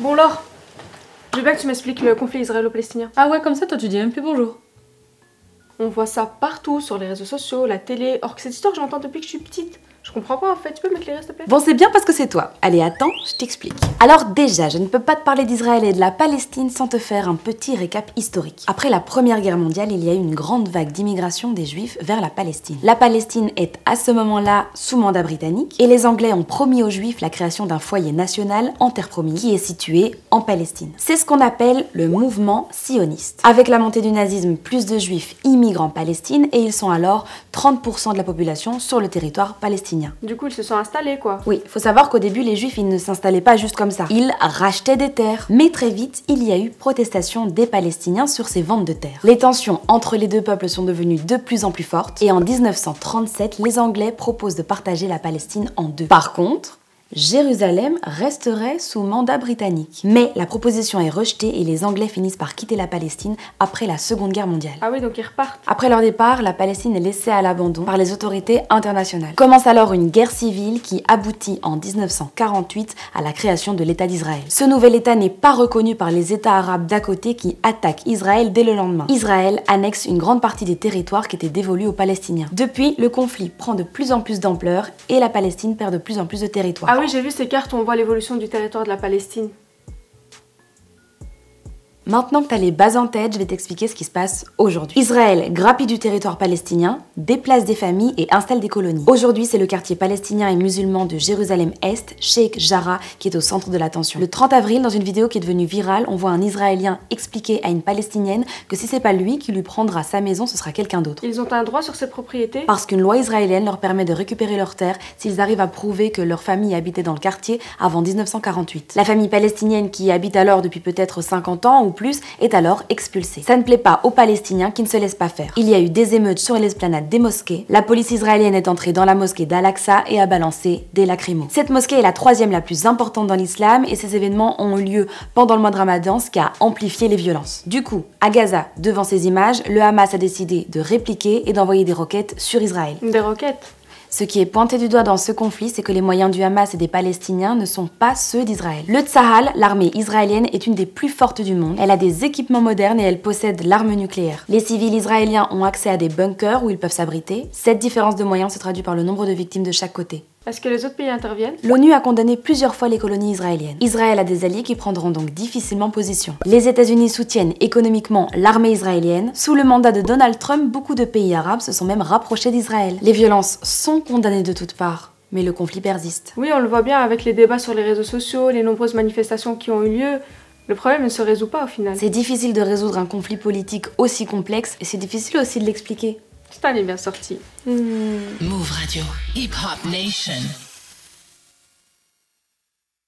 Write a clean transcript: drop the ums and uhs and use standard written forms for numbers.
Bon Laure, je veux bien que tu m'expliques le conflit israélo-palestinien. Ah ouais, comme ça, toi tu dis même plus bonjour. On voit ça partout, sur les réseaux sociaux, la télé, or que cette histoire j'entends depuis que je suis petite. Je comprends pas en fait, tu peux mettre les restes s'il te plaît? Bon, c'est bien parce que c'est toi. Allez, attends, je t'explique. Alors déjà, je ne peux pas te parler d'Israël et de la Palestine sans te faire un petit récap historique. Après la Première Guerre mondiale, il y a eu une grande vague d'immigration des Juifs vers la Palestine. La Palestine est à ce moment-là sous mandat britannique et les Anglais ont promis aux Juifs la création d'un foyer national en terre promise qui est situé en Palestine. C'est ce qu'on appelle le mouvement sioniste. Avec la montée du nazisme, plus de Juifs immigrent en Palestine et ils sont alors 30% de la population sur le territoire palestinien. Du coup ils se sont installés quoi. Oui, faut savoir qu'au début les Juifs ils ne s'installaient pas juste comme ça. Ils rachetaient des terres. Mais très vite, il y a eu protestation des Palestiniens sur ces ventes de terres. Les tensions entre les deux peuples sont devenues de plus en plus fortes et en 1937, les Anglais proposent de partager la Palestine en deux. Par contre, Jérusalem resterait sous mandat britannique. Mais la proposition est rejetée et les Anglais finissent par quitter la Palestine après la Seconde Guerre mondiale. Ah oui, donc ils repartent. Après leur départ, la Palestine est laissée à l'abandon par les autorités internationales. Commence alors une guerre civile qui aboutit en 1948 à la création de l'État d'Israël. Ce nouvel État n'est pas reconnu par les États arabes d'à côté qui attaquent Israël dès le lendemain. Israël annexe une grande partie des territoires qui étaient dévolus aux Palestiniens. Depuis, le conflit prend de plus en plus d'ampleur et la Palestine perd de plus en plus de territoire. Ah oui, j'ai vu ces cartes où on voit l'évolution du territoire de la Palestine. Maintenant que tu as les bases en tête, je vais t'expliquer ce qui se passe aujourd'hui. Israël grappille du territoire palestinien, déplace des familles et installe des colonies. Aujourd'hui, c'est le quartier palestinien et musulman de Jérusalem-Est, Sheikh Jarrah, qui est au centre de l'attention. Le 30 avril, dans une vidéo qui est devenue virale, on voit un Israélien expliquer à une Palestinienne que si c'est pas lui qui lui prendra sa maison, ce sera quelqu'un d'autre. Ils ont un droit sur cette propriété? Parce qu'une loi israélienne leur permet de récupérer leurs terres s'ils arrivent à prouver que leur famille habitait dans le quartier avant 1948. La famille palestinienne qui y habite alors depuis peut-être 50 ans ou plus est alors expulsée. Ça ne plaît pas aux Palestiniens qui ne se laissent pas faire. Il y a eu des émeutes sur l'esplanade des mosquées. La police israélienne est entrée dans la mosquée d'Al-Aqsa et a balancé des lacrymos. Cette mosquée est la troisième la plus importante dans l'islam et ces événements ont eu lieu pendant le mois de Ramadan, ce qui a amplifié les violences. Du coup, à Gaza, devant ces images, le Hamas a décidé de répliquer et d'envoyer des roquettes sur Israël. Des roquettes? Ce qui est pointé du doigt dans ce conflit, c'est que les moyens du Hamas et des Palestiniens ne sont pas ceux d'Israël. Le Tsahal, l'armée israélienne, est une des plus fortes du monde. Elle a des équipements modernes et elle possède l'arme nucléaire. Les civils israéliens ont accès à des bunkers où ils peuvent s'abriter. Cette différence de moyens se traduit par le nombre de victimes de chaque côté. Est-ce que les autres pays interviennent? L'ONU a condamné plusieurs fois les colonies israéliennes. Israël a des alliés qui prendront donc difficilement position. Les États-Unis soutiennent économiquement l'armée israélienne. Sous le mandat de Donald Trump, beaucoup de pays arabes se sont même rapprochés d'Israël. Les violences sont condamnées de toutes parts, mais le conflit persiste. Oui, on le voit bien avec les débats sur les réseaux sociaux, les nombreuses manifestations qui ont eu lieu. Le problème ne se résout pas au final. C'est difficile de résoudre un conflit politique aussi complexe et c'est difficile aussi de l'expliquer. Stan est bien sorti. Move Radio, Hip Hop Nation.